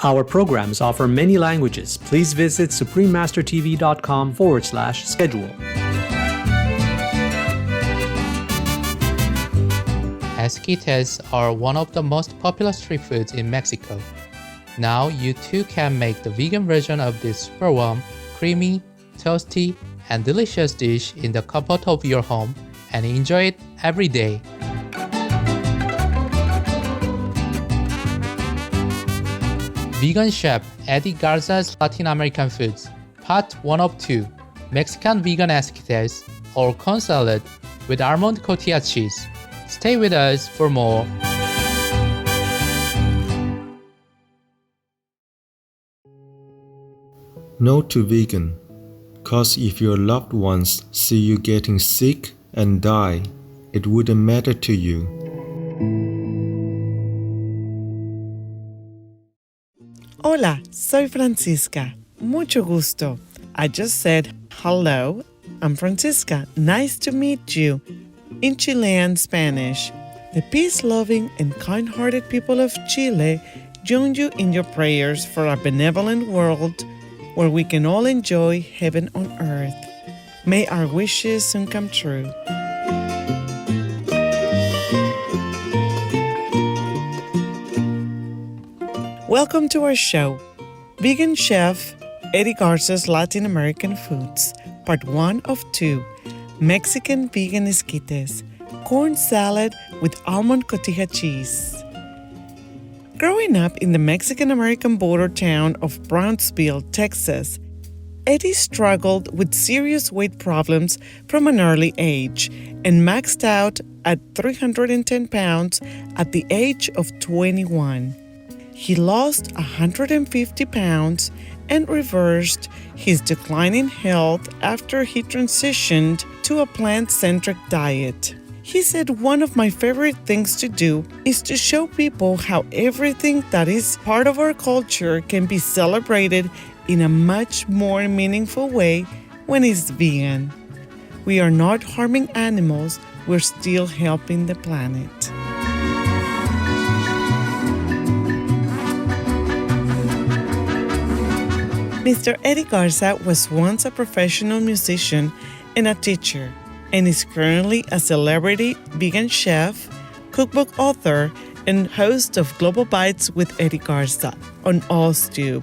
Our programs offer many languages. Please visit suprememastertv.com/schedule. Esquites are one of the most popular street foods in Mexico. Now you too can make the vegan version of this super warm, creamy, toasty, and delicious dish in the comfort of your home and enjoy it every day. Vegan chef Eddie Garza's Latin American Foods, Part 1 of 2, Mexican Vegan Esquites or corn salad with almond cotija cheese. Stay with us for more. No to vegan, cause if your loved ones see you getting sick and die, it wouldn't matter to you. Hola, soy Francisca. Mucho gusto. I just said hello. I'm Francisca. Nice to meet you. In Chilean Spanish, the peace-loving and kind-hearted people of Chile join you in your prayers for a benevolent world where we can all enjoy heaven on earth. May our wishes soon come true. Welcome to our show, Vegan Chef Eddie Garza's Latin American Foods, Part 1 of 2, Mexican Vegan Esquites, corn salad with almond cotija cheese. Growing up in the Mexican-American border town of Brownsville, Texas, Eddie struggled with serious weight problems from an early age and maxed out at 310 pounds at the age of 21. He lost 150 pounds and reversed his declining health after he transitioned to a plant-centric diet. He said, "One of my favorite things to do is to show people how everything that is part of our culture can be celebrated in a much more meaningful way when it's vegan. We are not harming animals, we're still helping the planet." Mr. Eddie Garza was once a professional musician and a teacher, and is currently a celebrity vegan chef, cookbook author, and host of Global Bites with Eddie Garza on AllStube.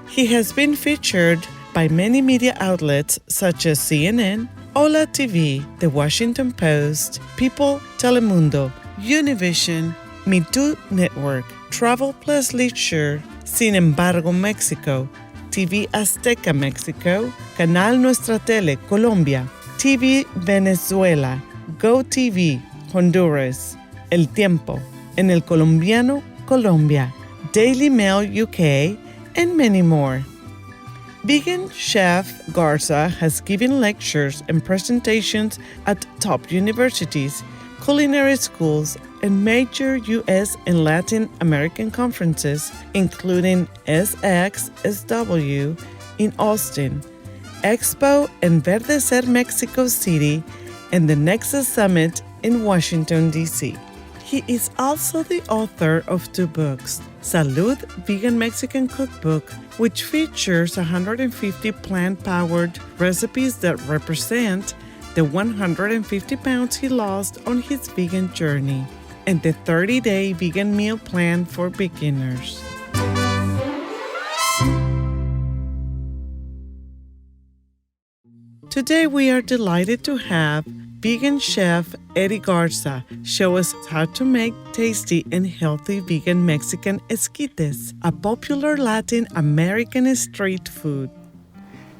He has been featured by many media outlets such as CNN, Hola TV, The Washington Post, People, Telemundo, Univision, Me Too Network, Travel Plus Leisure, Sin Embargo Mexico, TV Azteca Mexico, Canal Nuestra Tele Colombia, TV Venezuela, Go TV Honduras, El Tiempo, En El Colombiano Colombia, Daily Mail UK, and many more. Vegan Chef Garza has given lectures and presentations at top universities, culinary schools, and major U.S. and Latin American conferences, including SXSW in Austin, Expo and Verdecer Mexico City, and the Nexus Summit in Washington, D.C. He is also the author of 2 books, Salud Vegan Mexican Cookbook, which features 150 plant-powered recipes that represent the 150 pounds he lost on his vegan journey, and the 30-day vegan meal plan for beginners. Today we are delighted to have vegan chef Eddie Garza show us how to make tasty and healthy vegan Mexican esquites, a popular Latin American street food.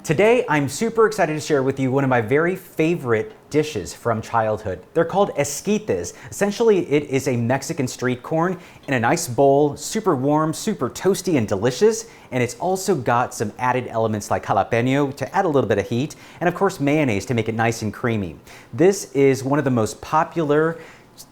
Today, I'm super excited to share with you one of my very favorite dishes from childhood. They're called esquites. Essentially, it is a Mexican street corn in a nice bowl, super warm, super toasty and delicious, and it's also got some added elements like jalapeno to add a little bit of heat, and of course mayonnaise to make it nice and creamy. This is one of the most popular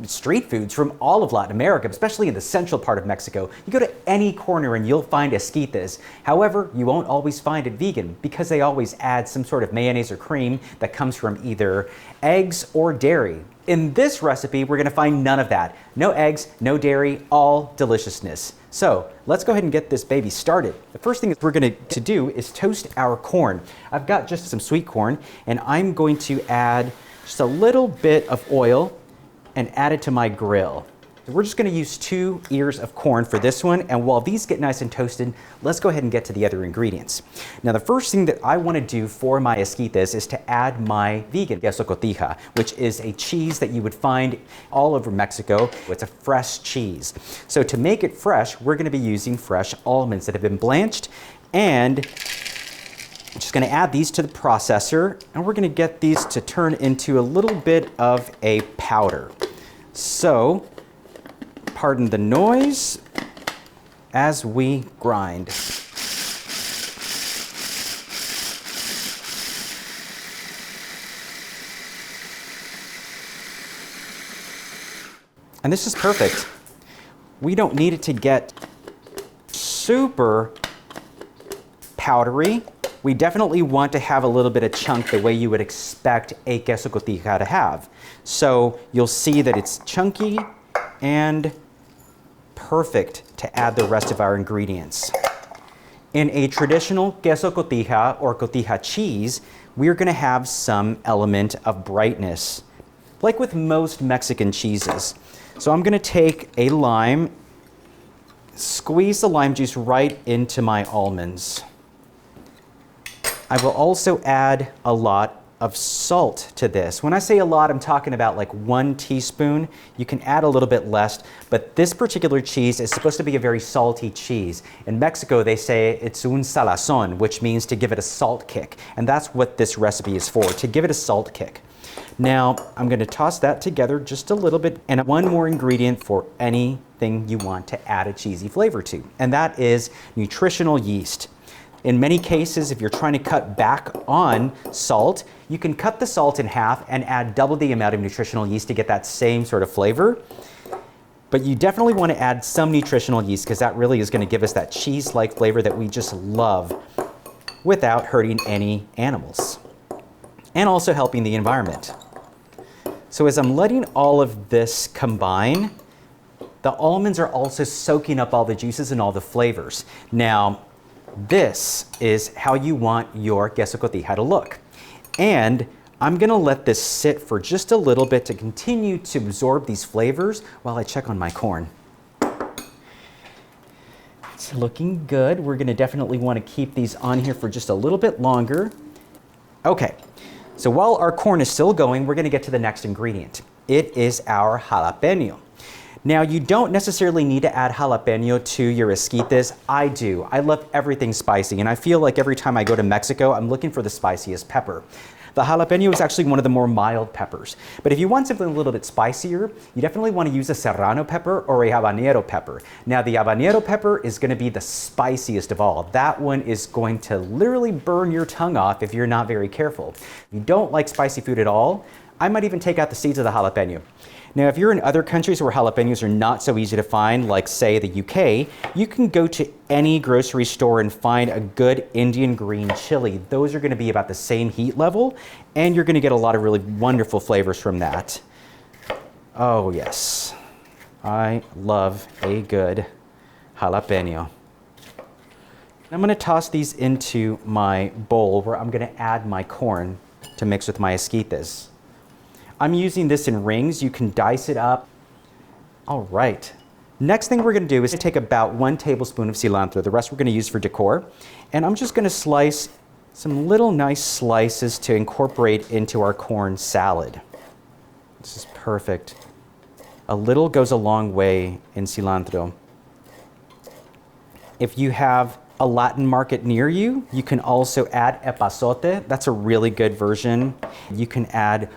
street foods from all of Latin America, especially in the central part of Mexico. You go to any corner and you'll find esquites. However, you won't always find it vegan because they always add some sort of mayonnaise or cream that comes from either eggs or dairy. In this recipe, we're gonna find none of that. No eggs, no dairy, all deliciousness. So let's go ahead and get this baby started. The first thing we're going to do is toast our corn. I've got just some sweet corn, and I'm going to add just a little bit of oil and add it to my grill. We're just going to use 2 ears of corn for this one, and while these get nice and toasted, let's go ahead and get to the other ingredients. Now the first thing that I want to do for my esquites is to add my vegan queso cotija, which is a cheese that you would find all over Mexico. It's a fresh cheese. So to make it fresh, we're going to be using fresh almonds that have been blanched, and I'm just going to add these to the processor, and we're going to get these to turn into a little bit of a powder. So pardon the noise as we grind. And this is perfect. We don't need it to get super powdery. We definitely want to have a little bit of chunk the way you would expect a queso cotija to have. So you'll see that it's chunky and perfect to add the rest of our ingredients. In a traditional queso cotija or cotija cheese, we're going to have some element of brightness, like with most Mexican cheeses. So I'm going to take a lime, squeeze the lime juice right into my almonds. I will also add a lot of salt to this. When I say a lot, I'm talking about like 1 teaspoon. You can add a little bit less, but this particular cheese is supposed to be a very salty cheese. In Mexico, they say it's un salazón, which means to give it a salt kick. And that's what this recipe is for, to give it a salt kick. Now, I'm going to toss that together just a little bit, and 1 more ingredient for anything you want to add a cheesy flavor to, and that is nutritional yeast. In many cases, if you're trying to cut back on salt, you can cut the salt in half and add double the amount of nutritional yeast to get that same sort of flavor. But you definitely want to add some nutritional yeast because that really is going to give us that cheese-like flavor that we just love without hurting any animals and also helping the environment. So as I'm letting all of this combine, the almonds are also soaking up all the juices and all the flavors. Now, this is how you want your queso cotija to look. And I'm gonna let this sit for just a little bit to continue to absorb these flavors while I check on my corn. It's looking good. We're gonna definitely wanna keep these on here for just a little bit longer. Okay, so while our corn is still going, we're gonna get to the next ingredient. It is our jalapeno. Now, you don't necessarily need to add jalapeno to your esquites. I do. I love everything spicy, and I feel like every time I go to Mexico, I'm looking for the spiciest pepper. The jalapeno is actually one of the more mild peppers. But if you want something a little bit spicier, you definitely want to use a serrano pepper or a habanero pepper. Now, the habanero pepper is going to be the spiciest of all. That one is going to literally burn your tongue off if you're not very careful. If you don't like spicy food at all, I might even take out the seeds of the jalapeno. Now, if you're in other countries where jalapenos are not so easy to find, like say the UK, you can go to any grocery store and find a good Indian green chili. Those are going to be about the same heat level, and you're going to get a lot of really wonderful flavors from that. Oh yes, I love a good jalapeno. I'm going to toss these into my bowl where I'm going to add my corn to mix with my esquites. I'm using this in rings. You can dice it up. All right. Next thing we're going to do is take about 1 tablespoon of cilantro. The rest we're going to use for decor. And I'm just going to slice some little nice slices to incorporate into our corn salad. This is perfect. A little goes a long way in cilantro. If you have a Latin market near you, you can also add epazote. That's a really good version. You can add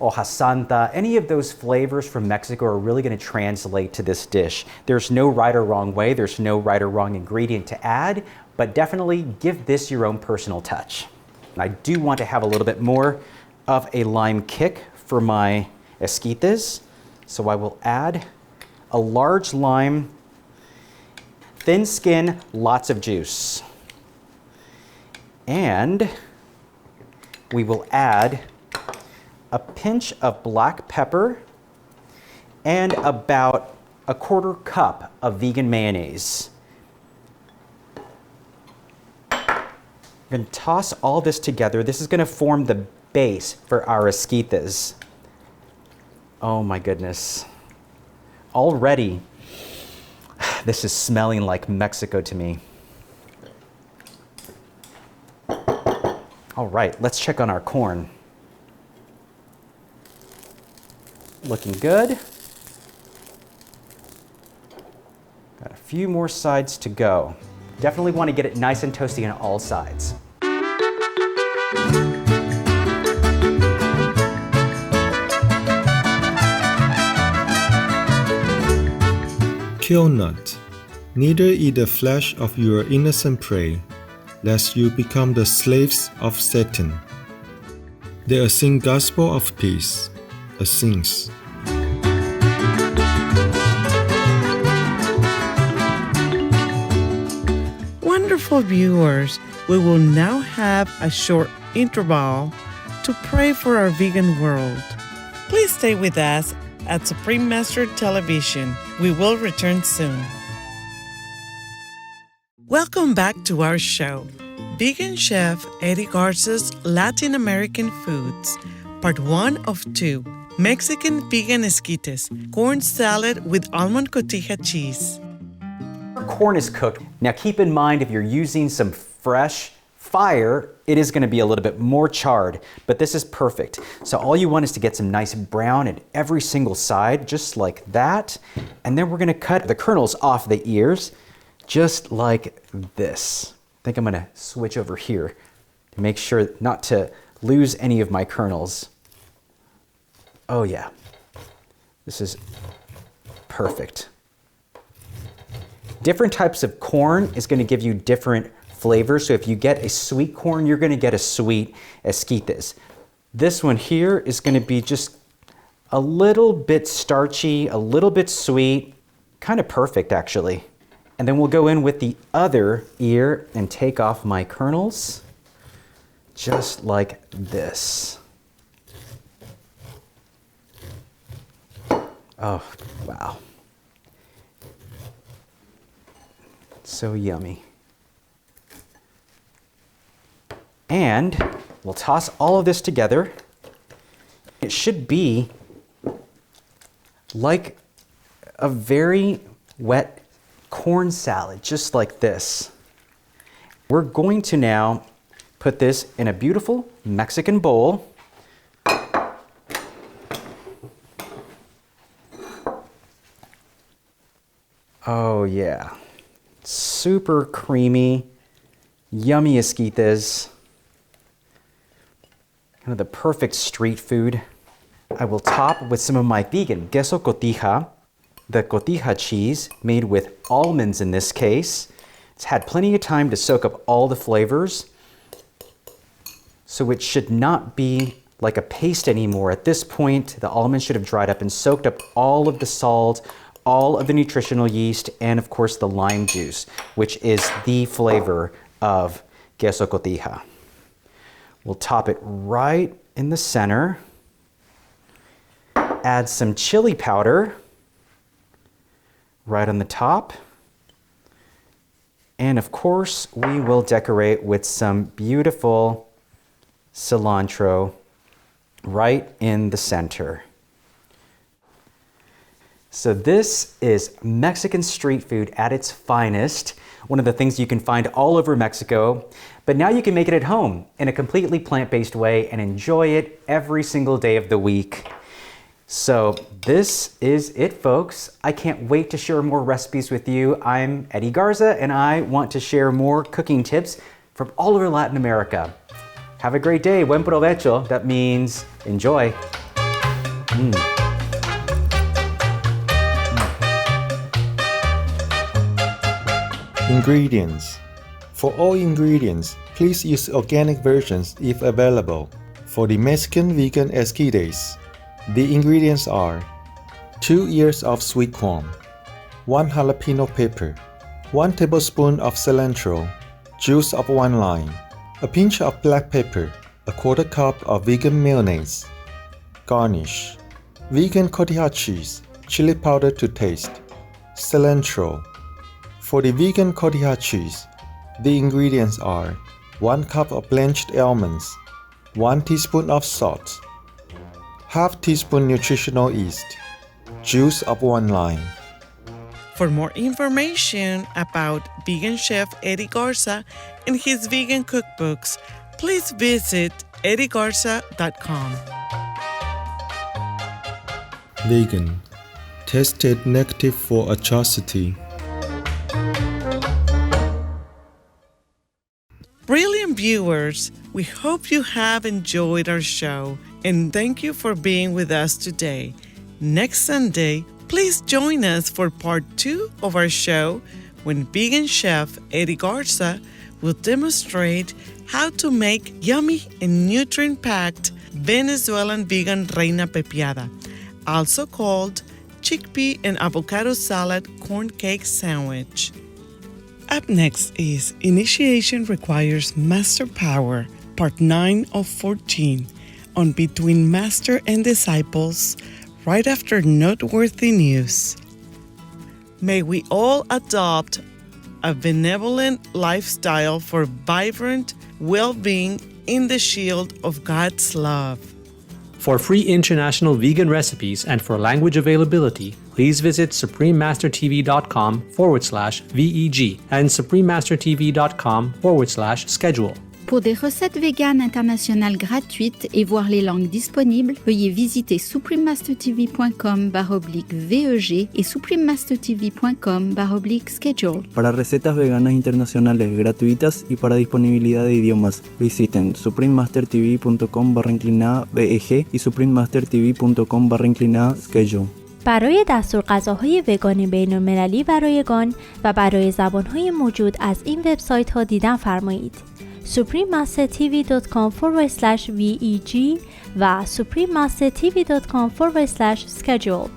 hoja santa. Any of those flavors from Mexico are really going to translate to this dish. There's no right or wrong way. There's no right or wrong ingredient to add, but definitely give this your own personal touch. And I do want to have a little bit more of a lime kick for my esquites. So I will add a large lime, thin skin, lots of juice. And we will add a pinch of black pepper and about a 1/4 cup of vegan mayonnaise. I'm going to toss all this together. This is going to form the base for our esquites. Oh my goodness. Already, this is smelling like Mexico to me. All right, let's check on our corn. Looking good. Got a few more sides to go. Definitely want to get it nice and toasty on all sides. Kill not, neither eat the flesh of your innocent prey, lest you become the slaves of Satan. The Asing Gospel of Peace, Asings. Wonderful viewers, we will now have a short interval to pray for our vegan world. Please stay with us at Supreme Master Television. We will return soon. Welcome back to our show, Vegan Chef Eddie Garza's Latin American Foods, Part 1 of 2, Mexican Vegan Esquites, Corn Salad with Almond Cotija Cheese. Our corn is cooked. Now keep in mind, if you're using some fresh fire, it is going to be a little bit more charred, but this is perfect. So all you want is to get some nice brown at every single side, just like that. And then we're going to cut the kernels off the ears, just like this. I think I'm going to switch over here to make sure not to lose any of my kernels. Oh yeah, this is perfect. Different types of corn is going to give you different flavors. So if you get a sweet corn, you're going to get a sweet esquites. This one here is going to be just a little bit starchy, a little bit sweet, kind of perfect actually. And then we'll go in with the other ear and take off my kernels, just like this. Oh, wow. So yummy. And we'll toss all of this together. It should be like a very wet corn salad, just like this. We're going to now put this in a beautiful Mexican bowl. Oh yeah, super creamy, yummy esquites. Kind of the perfect street food. I will top with some of my vegan queso cotija, the cotija cheese made with almonds in this case. It's had plenty of time to soak up all the flavors, so it should not be like a paste anymore. At this point, the almonds should have dried up and soaked up all of the salt, all of the nutritional yeast, and of course the lime juice, which is the flavor of queso cotija. We'll top it right in the center. Add some chili powder right on the top. And of course, we will decorate with some beautiful cilantro right in the center. So this is Mexican street food at its finest. One of the things you can find all over Mexico, but now you can make it at home in a completely plant-based way and enjoy it every single day of the week. So this is it, folks. I can't wait to share more recipes with you. I'm Eddie Garza, and I want to share more cooking tips from all over Latin America. Have a great day. Buen provecho. That means enjoy. Ingredients. For all ingredients, please use organic versions if available. For the Mexican vegan esquites, the ingredients are 2 ears of sweet corn, 1 jalapeno pepper, 1 tablespoon of cilantro, juice of 1 lime, a pinch of black pepper, a quarter cup of vegan mayonnaise. Garnish: vegan cotija cheese, chili powder to taste, cilantro. For the vegan cotija cheese, the ingredients are 1 cup of blanched almonds, 1 teaspoon of salt, half teaspoon nutritional yeast, juice of 1 lime. For more information about vegan chef Eddie Garza and his vegan cookbooks, please visit eddiegarza.com. Vegan. Tested negative for atrocity. Brilliant viewers, we hope you have enjoyed our show and thank you for being with us today. Next Sunday, please join us for part 2 of our show when vegan chef Eddie Garza will demonstrate how to make yummy and nutrient-packed Venezuelan vegan reina pepiada, also called chickpea and avocado salad corn cake sandwich. Up next is Initiation Requires Master Power, Part 9 of 14, on Between Master and Disciples, right after noteworthy news. May we all adopt a benevolent lifestyle for vibrant well-being in the shield of God's love. For free international vegan recipes and for language availability, please visit suprememastertv.com/VEG and suprememastertv.com/schedule. Pour des recettes véganes internationales gratuites et voir les langues disponibles, veuillez visiter suprememastertv.com/VEG et suprememastertv.com/schedule. Para recetas veganas internacionales gratuitas y para disponibilidad de idiomas, visiten suprememastertv.com/VEG y suprememastertv.com/schedule. برای دستور غذاهای وگانی بین‌المللی برای گان و برای زبان‌های موجود از این وبسایت‌ها دیدن فرمایید. suprememastertv.com/VEG و suprememastertv.com/schedule.